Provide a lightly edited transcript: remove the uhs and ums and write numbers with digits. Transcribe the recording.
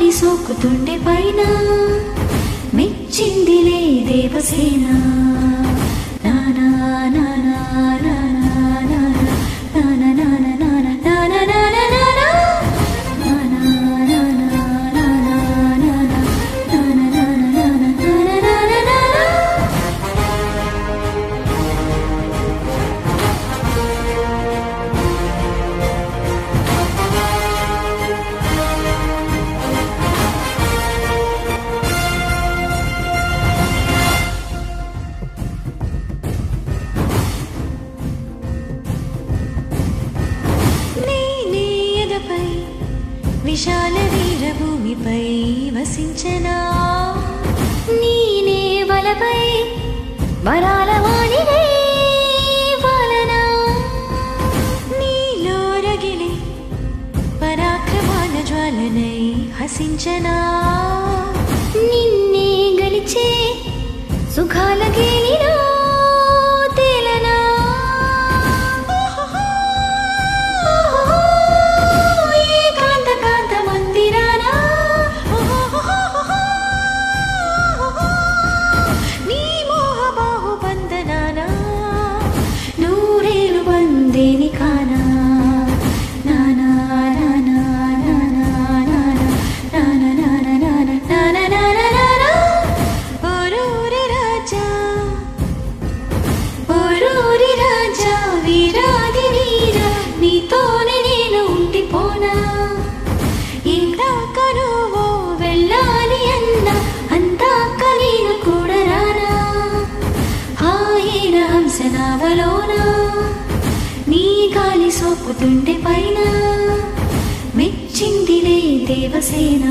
గాలి సోకుతుండే పైన మెచ్చిందిలే దేవసేన నానా నానా నానా నానా నానా నానా నానా నానా విశాల వీరభూమిపై వసించనా నీనే వలపై వరాల వాణినే వలనా నీలో రగిలే పరాక్రమాల జ్వాలనై హసించనా నిన్నే గలిచే సుఖాల గేలినా నీ గాలి సోకుతుండే పైన మెచ్చిందిలే దేవసేన